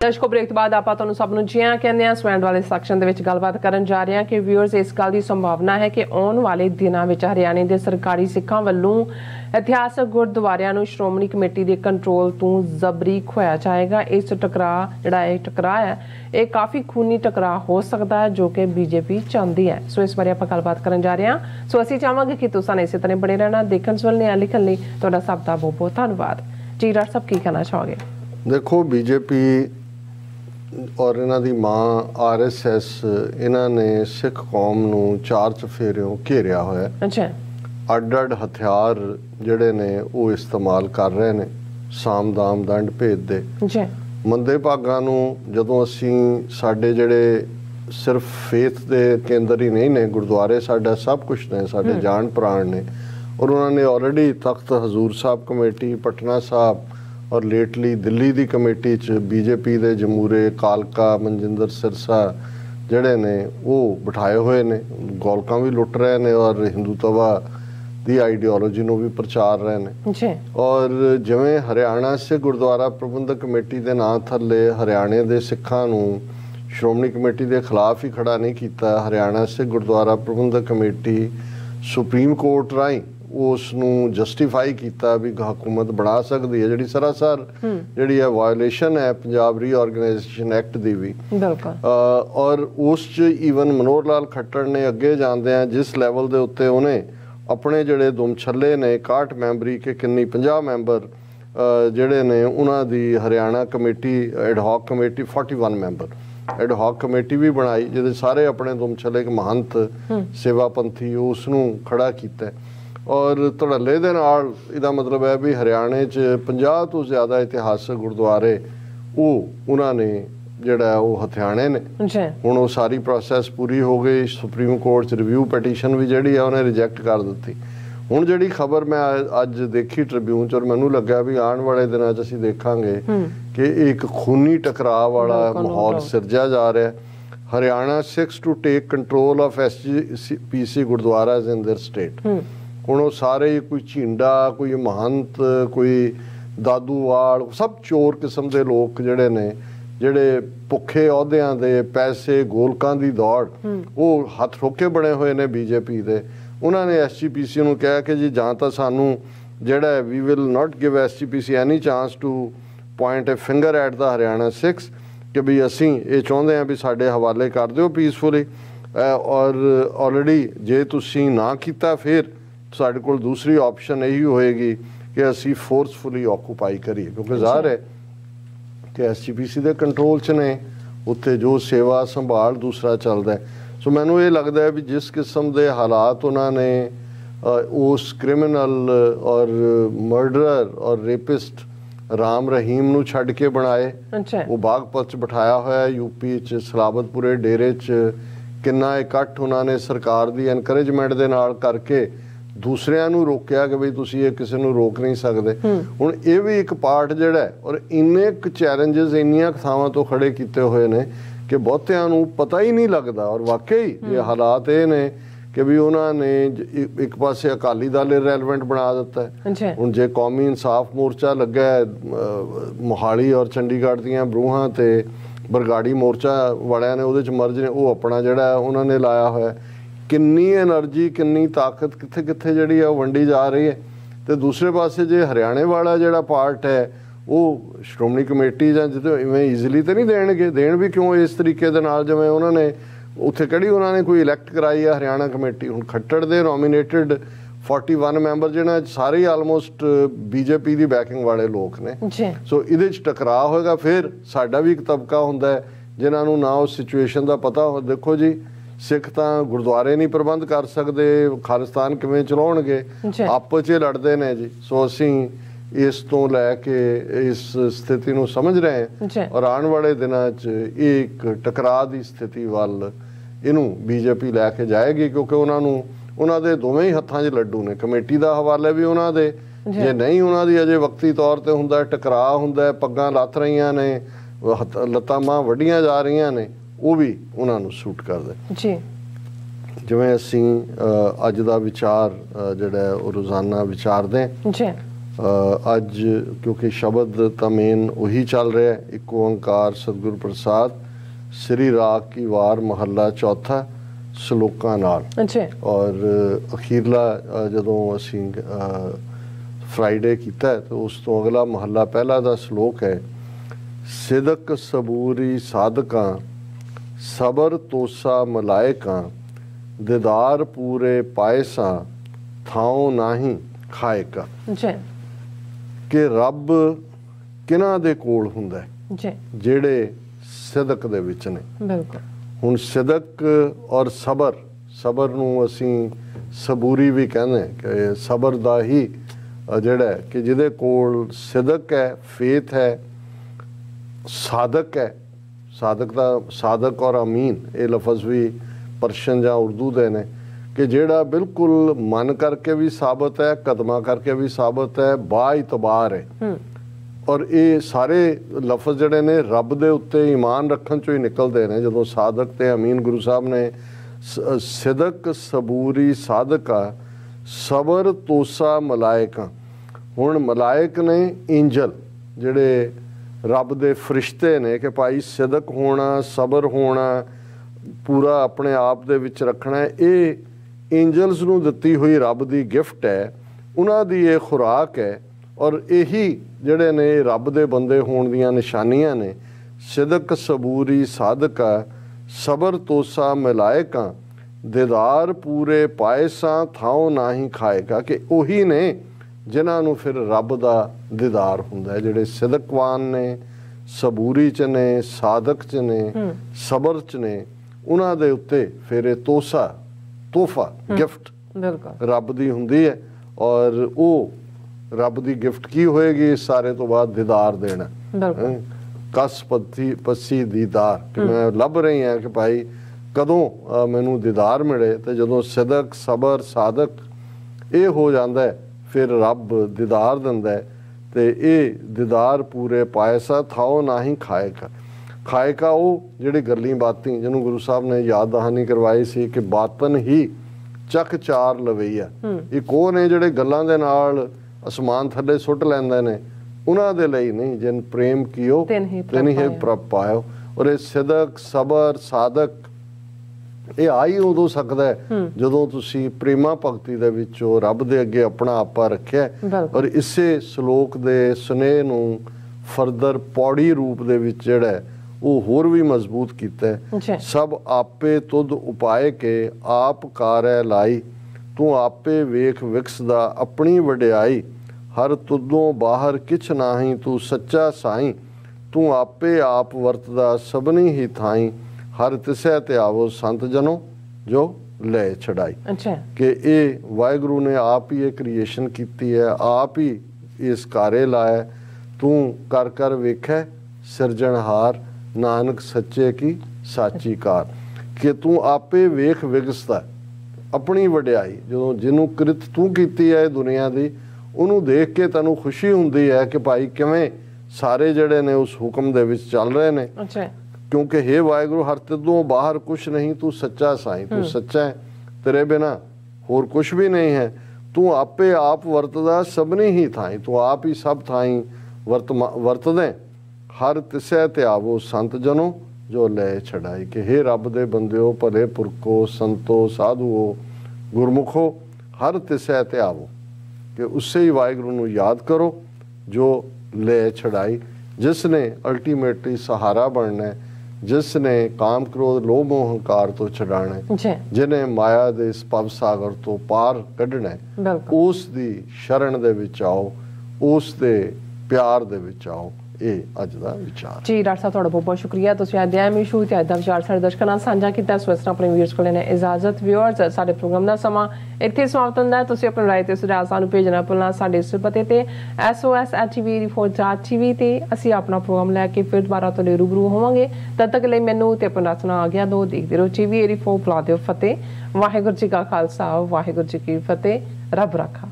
दर्शकों ब्रेक तो बाद आप सब जी हाँ कहने सवैंड वाले सैक्शन के गलबात करन जा रहे हैं कि व्यूअर्स इस गल की संभावना है कि आने वाले दिनों में हरियाणे के सरकारी सिखां वालों इतिहासक गुरुद्वारियां नूं श्रोमणी कमेटी के कंट्रोल तो जबरी खोया जाएगा। इस टकराव जिहड़ा टकराव है ये काफ़ी खूनी टकराव हो सकता है जो कि बीजेपी चाहती है। सो इस बारे आप गलबात करन जा रहे हैं। सो असीं चाहांगे कि तुसां इस तरह बने रहना। देखण सुनने लिखण लई तुहाडा सब दा बहुत बहुत धन्नवाद जी। डॉक्टर साहब की कहना चाहोगे? देखो बीजेपी और इन्हां दी मां RSS इन्हां ने सिख कौम नूं चार चफेरियों घेरिया होया। अच्छा अड हथियार जिहड़े ने वो इस्तेमाल कर रहे ने साम दाम दंड भेद दे। अच्छा मंदे भागां नूं जदों असीं साडे जिहड़े सिर्फ फेथ दे केंद्र ही नहीं ने गुरुद्वारे साडा सब कुछ ने साडे जान प्राण ने और उन्होंने ऑलरेडी तख्त हजूर साहब कमेटी पटना साहब और लेटली दिल्ली की कमेटी च बीजेपी के जमूरे कालका मनजिंदर सिरसा जड़े ने वो बिठाए हुए ने गोलका भी लुट रहे ने और हिंदुत्वा की आइडियोलॉजी नूं भी प्रचार रहे ने। और जिवें हरियाणा सिख गुरुद्वारा प्रबंधक कमेटी के नां थले हरियाणे के सिखां नूं श्रोमणी कमेटी के खिलाफ ही खड़ा नहीं किया। हरियाणा सिख गुरुद्वारा प्रबंधक कमेटी सुप्रीम कोर्ट राही उसनूं जस्टिफाई किया भी हुकूमत बना सकती है जिहड़ी सरासर जिहड़ी है वायोलेशन है पंजाब रीऑर्गेनाइजेशन एक्ट की भी। और उस ईवन मनोहर लाल खट्टर ने अगे जांदियां जिस लैवल के उत्ते उन्हें अपने जिहड़े दुमछल्ले ने 61 मैंबरी के किन्नी 50 मैंबर जिहड़े ने उन्हां दी Haryana committee ad hoc committee 41 member ad hoc committee भी बनाई जिहदे सारे अपने दुमछल्ले के महंत सेवापंथी उसनूं खड़ा किया। और धड़ल्ले दे नाल इहदा मतलब है भी हरियाणे च 50 तो ज़्यादा इतिहासक गुरुद्वारे वो उन्होंने जिहड़ा वो हथियाने ने। हुण वो सारी प्रोसैस पूरी हो गई। सुप्रीम कोर्ट रिव्यू पटीशन भी जिहड़ी है उन्हें रिजैक्ट कर दी। हुण जिहड़ी खबर मैं अज देखी ट्रिब्यून च और मैनूं लग्या भी आने वाले दिनों च असीं देखांगे कि एक खूनी टकराव वाला माहौल सिरजा जा रहा है। Haryana Sikhs to take control of SGPC gurdwara in their state. हुण वो सारे कोई झींडा कोई महंत कोई दादूवाल सब चोर किस्म के लोग जिहड़े ने जिहड़े भुखे अहुदियां दे पैसे गोलकां दी दौड़ वो हथ रोके बने हुए ने बीजेपी दे। उन्होंने SGPC नूं कहा कि जी जां तां सानूं जिहड़ा we will not give SGPC any chance to point a finger at the Haryana Sikhs कि भी असीं ये चाहुंदे हां भी साडे हवाले कर दिओ पीसफुली। और ऑलरेडी जे तुसीं ना कीता फिर साडे कोल दूसरी ऑप्शन यही होएगी कि असी फोर्सफुली ऑकूपाई करिए क्योंकि ज़ाहिर है कि SGPC के कंट्रोल च ने उत्थे जो सेवा संभाल दूसरा चलता है। सो मैनू ये लगता है भी जिस किस्म के हालात उन्होंने उस क्रिमिनल और मर्डरर और रेपिस्ट राम रहीम नूं छड्ड के बनाए। वो बागपत च बिठाया होया यूपी च सलाबतपुरे डेरे च किन्ना इकट्ठ उन्होंने सरकार की एनकरेजमेंट के नाल करके दूसरिਆਂ ਨੂੰ रोकया कि बई तुसीं ये किसी ਨੂੰ रोक नहीं सकते। हुण ये भी एक पार्ट जिहड़ा है और इन्ने क चैलेंजेस इन्नियां थावां तो खड़े किए हुए ने कि बहुतिਆਂ ਨੂੰ पता ही नहीं लगता। और वाकई ये हालात ये ने कि भी उन्होंने एक पासे अकाली दल इरैलेवेंट बना दिता है। हुण जे कौमी इंसाफ मोर्चा लग्या है मोहाली और चंडीगढ़ दीयां बरूहां ते बरगाड़ी मोर्चा वालियां ने उहदे च मर्ज ने वो अपना जिहड़ा उन्होंने लाया होया। किन्नी एनर्जी किन्नी ताकत कित्थे कित्थे जिहड़ी है वंडी जा रही है। तो दूसरे पासे जे हरियाणे वाला जिहड़ा पार्ट है वो श्रोमणी कमेटी जां जिते इवें ईजिली तो नहीं देणगे देण भी क्यों इस तरीके दे नाल जिवें उन्होंने उत्थे किहड़ी उन्होंने कोई इलैक्ट कराई है हरियाणा कमेटी। हुण खट्टर दे नॉमीनेटेड 41 मैंबर जिन्हां सारे ही आलमोस्ट बीजेपी की बैकिंग वाले लोग ने। सो इहदे च टकराव होएगा। फिर साडा भी एक तबका हुंदा है जिन्हां नूं ना उस सिचुएशन का पता हो। देखो जी सिख तां गुरुद्वारे नहीं प्रबंध कर सकते खालिस्तान किवें चलाउणगे आपस च लड़ते ने जी। सो असीं इस तो लैके इस स्थिति नूं समझ रहे हैं और आने वाले दिनों च एक टकराव की स्थिति वाल इनू बीजेपी लैके जाएगी क्योंकि उन्होंने दोवें ही हत्थां 'च लड्डू ने। कमेटी का हवाला भी उन्होंने जे नहीं उन्होंने अजे वक्ती तौर पर हुंदा टकराव हुंदा पग्गां लथ रहीआं ने लत्तां मां वड्डियां जा रहीआं ने वो भी उन्होंने सूट कर दे। जिवें असीं अज दा विचार जिहड़ा रोज़ाना विचारदे ਅੱਜ ਕਿਉਂਕਿ ਸ਼ਬਦ ਤਾਂ ਮੇਨ ਉਹੀ ਚੱਲ ਰਿਹਾ ਹੈ, ਇੱਕ ਓੰਕਾਰ ਸਤਿਗੁਰ ਪ੍ਰਸਾਦ ਸ੍ਰੀ ਰਾਗ ਕੀ ਵਾਰ ਮਹੱਲਾ ਚੌਥਾ ਸ਼ਲੋਕਾਂ ਨਾਲ। ਔਰ ਅਖੀਰਲਾ ਜਦੋਂ ਅਸੀਂ ਫਰਾਈਡੇ ਕੀਤਾ ਤਾਂ ਉਸ ਤੋਂ ਅਗਲਾ ਮਹੱਲਾ ਪਹਿਲਾ ਦਾ ਸ਼ਲੋਕ ਹੈ, ਸਿਦਕ ਸਬੂਰੀ ਸਾਧਕਾਂ ਸਬਰ ਤੋਸਾ ਮਲਾਇਕਾਂ ਦੀਦਾਰ ਪੂਰੇ ਪਾਇਸਾਂ ਥਾਉ ਨਾਹੀਂ ਖਾਏਕਾ। ਕਿ ਰੱਬ ਕਿਹਨਾਂ ਦੇ ਕੋਲ ਹੁੰਦਾ ਹੈ? ਜਿਹੜੇ ਸਿਦਕ ਦੇ ਵਿੱਚ ਨੇ। ਬਿਲਕੁਲ। ਹੁਣ ਸਿਦਕ ਔਰ ਸਬਰ ਨੂੰ ਅਸੀਂ ਸਬੂਰੀ ਵੀ ਕਹਿੰਦੇ ਕਿ ਸਬਰ ਦਾ ਹੀ ਜਿਹੜਾ ਕਿ ਜਿਹਦੇ ਕੋਲ ਸਿਦਕ ਹੈ, ਫੇਥ ਹੈ, ਸਾਧਕ ਹੈ। ਸਾਧਕ ਔਰ ਅਮੀਨ ਇਹ ਲਫ਼ਜ਼ ਵੀ ਪਰਸ਼ੀਅਨ ਜਾਂ ਉਰਦੂ ਦੇ ਨੇ ਕਿ ਜਿਹੜਾ ਬਿਲਕੁਲ ਮਨ ਕਰਕੇ ਵੀ ਸਾਬਤ ਹੈ, ਕਦਮਾਂ ਕਰਕੇ ਵੀ ਸਾਬਤ ਹੈ, ਬਾ ਇਤਬਾਰ ਹੈ। ਔਰ ਇਹ ਸਾਰੇ ਲਫ਼ਜ਼ ਜਿਹੜੇ ਨੇ ਰੱਬ ਦੇ ਉੱਤੇ ਈਮਾਨ ਰੱਖਣ ਚੋਂ ਹੀ ਨਿਕਲਦੇ ਨੇ। ਜਦੋਂ ਸਾਧਕ ਤੇ ਅਮੀਨ ਗੁਰੂ ਸਾਹਿਬ ਨੇ ਸਿਦਕ ਸਬੂਰੀ ਸਾਧਕਾ ਸਬਰ ਤੋਸਾ ਮਲਾਇਕਾਂ। ਹੁਣ ਮਲਾਇਕ ਨੇ ਇੰਜਲ ਜਿਹੜੇ ਰੱਬ ਦੇ ਫਰਿਸ਼ਤੇ ਨੇ ਕਿ ਭਾਈ ਸਿਦਕ ਹੋਣਾ, ਸਬਰ ਹੋਣਾ, ਪੂਰਾ ਆਪਣੇ ਆਪ ਦੇ ਵਿੱਚ ਰੱਖਣਾ, ਇਹ ਇੰਜਲਸ ਨੂੰ ਦਿੱਤੀ ਹੋਈ ਰੱਬ ਦੀ ਗਿਫਟ ਹੈ, ਉਹਨਾਂ ਦੀ ਇਹ ਖੁਰਾਕ ਹੈ। ਔਰ ਇਹੀ ਜਿਹੜੇ ਨੇ ਰੱਬ ਦੇ ਬੰਦੇ ਹੋਣ ਦੀਆਂ ਨਿਸ਼ਾਨੀਆਂ ਨੇ। ਸਿਦਕ ਸਬੂਰੀ ਸਾਧਕਾ ਸਬਰ ਤੋਸਾ ਮਲਾਇਕਾਂ ਦੀਦਾਰ ਪੂਰੇ ਪਾਇਸਾਂ ਥਾਉ ਨਾਹੀਂ ਖਾਏਗਾ। ਕਿ ਉਹੀ ਨੇ ਜਿਨ੍ਹਾਂ ਨੂੰ ਫਿਰ ਰੱਬ ਦਾ ਦੀਦਾਰ ਹੁੰਦਾ ਹੈ, ਜਿਹੜੇ ਸਿਦਕਵਾਨ ਨੇ, ਸਬੂਰੀ 'ਚ ਨੇ, ਸਾਧਕ 'ਚ ਨੇ, ਸਬਰ 'ਚ ਨੇ, ਉਹਨਾਂ ਦੇ ਉੱਤੇ ਫਿਰ ਇਹ ਤੋਹਫਾ ਗਿਫਟ ਰੱਬ ਦੀ ਹੁੰਦੀ ਹੈ। ਔਰ ਉਹ ਰੱਬ ਦੀ ਗਿਫਟ ਕੀ ਹੋਏਗੀ? ਇਸ ਸਾਰੇ ਤੋਂ ਬਾਅਦ ਦੀਦਾਰ ਦੇਣਾ। ਕਸ ਪੱਸੀ ਦੀਦਾਰ ਕਿ ਮੈਂ ਲੱਭ ਰਹੀ ਹਾਂ ਕਿ ਭਾਈ ਕਦੋਂ ਮੈਨੂੰ ਦੀਦਾਰ ਮਿਲੇ। ਤੇ ਜਦੋਂ ਸਿਦਕ ਸਬਰ ਸਾਧਕ ਇਹ ਹੋ ਜਾਂਦਾ ਫਿਰ ਰੱਬ ਦੀਦਾਰ ਦਿੰਦਾ। ਤੇ ਇਹ ਦੀਦਾਰ ਪੂਰੇ ਪਾਇਸਾ ਥਾਉ ਨਾਹੀਂ ਖਾਏਕਾ ਉਹ ਜਿਹੜੀ ਗੱਲੀ ਬਾਤੀ ਜਿਹਨੂੰ ਗੁਰੂ ਸਾਹਿਬ ਨੇ ਯਾਦ ਦਹਾਨੀ ਕਰਵਾਈ ਸੀ ਕਿ ਬਾਤਨ ਹੀ ਚੱਕ ਚਾਰ ਲਵਈਆ। ਇੱਕ ਉਹ ਨੇ ਜਿਹੜੇ ਗੱਲਾਂ ਦੇ ਨਾਲ ਅਸਮਾਨ ਥੱਲੇ ਸੁੱਟ ਲੈਂਦੇ ਨੇ, ਉਹਨਾਂ ਦੇ ਲਈ ਨਹੀਂ। ਜਿਨ ਪ੍ਰੇਮ ਕੀਓ ਤਿਨ ਹੀ ਪ੍ਰਭ ਪਾਇਓ। ਔਰ ਇਹ ਸਿਦਕ ਸਬਰ ਸਾਧਕ ਇਹ ਆ ਹੀ ਉਦੋਂ ਸਕਦਾ ਜਦੋਂ ਤੁਸੀਂ ਪ੍ਰੇਮਾ ਭਗਤੀ ਦੇ ਵਿੱਚੋਂ ਰੱਬ ਦੇ ਅੱਗੇ ਆਪਣਾ ਆਪਾ ਰੱਖਿਆ। ਔਰ ਇਸੇ ਸ਼ਲੋਕ ਦੇ ਸੁਨੇਹੇ ਨੂੰ ਫਰਦਰ ਪੌੜੀ ਰੂਪ ਦੇ ਵਿੱਚ ਜਿਹੜਾ ਉਹ ਹੋਰ ਵੀ ਮਜ਼ਬੂਤ ਕੀਤਾ। ਸਭ ਆਪੇ ਤੁਧ ਉਪਾਏ ਕੇ ਆਪ ਕਾਰੈ ਲਾਈ, ਤੂੰ ਆਪੇ ਵੇਖ ਵਿਕਸਦਾ ਆਪਣੀ ਵਡਿਆਈ। ਹਰ ਤੁਧੋਂ ਬਾਹਰ ਕਿਛ ਨਾਹੀਂ, ਤੂੰ ਸੱਚਾ ਸਾਈਂ। ਤੂੰ ਆਪੇ ਆਪ ਵਰਤਦਾ ਸਭਨੀ ਹੀ ਥਾਈ। ਹਰ ਤਿਸੈ ਧਿਆਵੋ ਸੰਤ ਜਨੋ ਜੋ ਲੈ ਛਡਾਈ। ਕਿ ਇਹ ਵਾਹਿਗੁਰੂ ਨੇ ਆਪ ਹੀ ਇਹ ਕ੍ਰੀਏਸ਼ਨ ਕੀਤੀ ਹੈ, ਆਪ ਹੀ ਇਸ ਕਾਰੇ ਲਾਇਆ। ਤੂੰ ਕਰ ਕਰ ਵੇਖੈ ਸਿਰਜਣਹਾਰ, ਨਾਨਕ ਸੱਚੇ ਕੀ ਸਾਚੀ ਕਾਰ। ਕਿ ਤੂੰ ਆਪੇ ਵੇਖ ਵਿਗਸਦਾ ਆਪਣੀ ਵਡਿਆਈ। ਜਦੋਂ ਜਿਹਨੂੰ ਕਿਰਤ ਤੂੰ ਕੀਤੀ ਹੈ ਦੁਨੀਆ ਦੀ, ਉਹਨੂੰ ਦੇਖ ਕੇ ਤੈਨੂੰ ਖੁਸ਼ੀ ਹੁੰਦੀ ਹੈ ਕਿ ਭਾਈ ਕਿਵੇਂ ਸਾਰੇ ਜਿਹੜੇ ਨੇ ਉਸ ਹੁਕਮ ਦੇ ਵਿੱਚ ਚੱਲ ਰਹੇ ਨੇ। ਕਿਉਂਕਿ ਹੇ ਵਾਹਿਗੁਰੂ ਹਰ ਤਿਦੋਂ ਬਾਹਰ ਕੁਛ ਨਹੀਂ, ਤੂੰ ਸੱਚਾ ਸਾਈਂ। ਤੂੰ ਸੱਚਾ ਹੈ, ਤੇਰੇ ਬਿਨਾ ਹੋਰ ਕੁਛ ਵੀ ਨਹੀਂ ਹੈ। ਤੂੰ ਆਪੇ ਆਪ ਵਰਤਦਾ ਸਭਨੀ ਹੀ ਥਾਈ, ਤੂੰ ਆਪ ਹੀ ਸਭ ਥਾਈ ਵਰਤਦੇ। ਹਰ ਤਿਸੈ ਧਿਆਵੋ ਸੰਤ ਜਨੋ ਜੋ ਲੈ ਛਡਾਈ। ਕਿ ਹੇ ਰੱਬ ਦੇ ਬੰਦਿਓ, ਭਲੇ ਪੁਰਖੋ, ਸੰਤੋ, ਸਾਧੂਓ, ਗੁਰਮੁਖੋ, ਹਰ ਤਿਸੈ ਧਿਆਵੋ। ਕਿ ਉਸੇ ਹੀ ਵਾਹਿਗੁਰੂ ਨੂੰ ਯਾਦ ਕਰੋ ਜੋ ਲੈ ਛਡਾਈ, ਜਿਸ ਨੇ ਅਲਟੀਮੇਟਲੀ ਸਹਾਰਾ ਬਣਨਾ, ਜਿਸ ਨੇ ਕਾਮ ਕ੍ਰੋਧ ਲੋਭ ਮੋਹ ਹੰਕਾਰ ਤੋਂ ਛਡਾਣਾ, ਜਿਹਨੇ ਮਾਇਆ ਦੇ ਇਸ ਭਵ ਸਾਗਰ ਤੋਂ ਪਾਰ ਕੱਢਣਾ, ਉਸ ਦੀ ਸ਼ਰਨ ਦੇ ਵਿੱਚ ਆਓ, ਉਸ ਦੇ ਪਿਆਰ ਦੇ ਵਿੱਚ ਆਓ। ਇਹ ਅੱਜ ਦਾ ਵਿਚਾਰ ਜੀ। ਡਾਕਟਰ ਸਾਹਿਬ ਤੁਹਾਡਾ ਬਹੁਤ ਬਹੁਤ ਸ਼ੁਕਰੀਆ, ਤੁਸੀਂ ਅੱਜ ਦੇ ਇਸ਼ੂ ਤੇ ਅੱਜ ਦਾ ਵਿਚਾਰ ਸਾਡੇ ਦਰਸ਼ਕਾਂ ਨਾਲ ਸਾਂਝਾ ਕੀਤਾ। ਸੋ ਇਸ ਤਰ੍ਹਾਂ ਆਪਣੇ ਵੀਅਰਸ ਕੋਲ ਨੇ ਇਜਾਜ਼ਤ। ਵੀਅਰਸ, ਸਾਡੇ ਪ੍ਰੋਗਰਾਮ ਦਾ ਸਮਾਂ ਇੱਥੇ ਸਮਾਪਤ ਹੁੰਦਾ ਹੈ। ਤੁਸੀਂ ਆਪਣੀ ਰਾਏ ਤੇ ਸੁਝਾਅ ਸਾਨੂੰ ਭੇਜਣਾ ਭੁੱਲਣਾ ਸਾਡੇ ਇਸ ਪਤੇ ਤੇ SOS@TV ਤੇ ਅਸੀਂ ਆਪਣਾ ਪ੍ਰੋਗਰਾਮ ਲੈ ਕੇ ਫਿਰ ਦੁਬਾਰਾ ਤੁਹਾਡੇ ਰੂਬਰੂ ਹੋਵਾਂਗੇ। ਤਦ ਤੱਕ ਲਈ ਮੈਨੂੰ ਤੇ ਆਪਣਾ ਸੁਣਾ ਆ ਗਿਆ ਦੋ ਦੇਖਦੇ ਰਹੋ TV 84 ਬੁਲਾ ਦਿਓ ਫਤਿਹ। ਵਾਹਿਗੁਰੂ ਜੀ ਕਾ ਖਾਲਸਾ, ਵਾਹਿਗੁਰੂ ਜੀ ਕੀ ਫਤਿਹ। ਰੱਬ ਰਾਖਾ।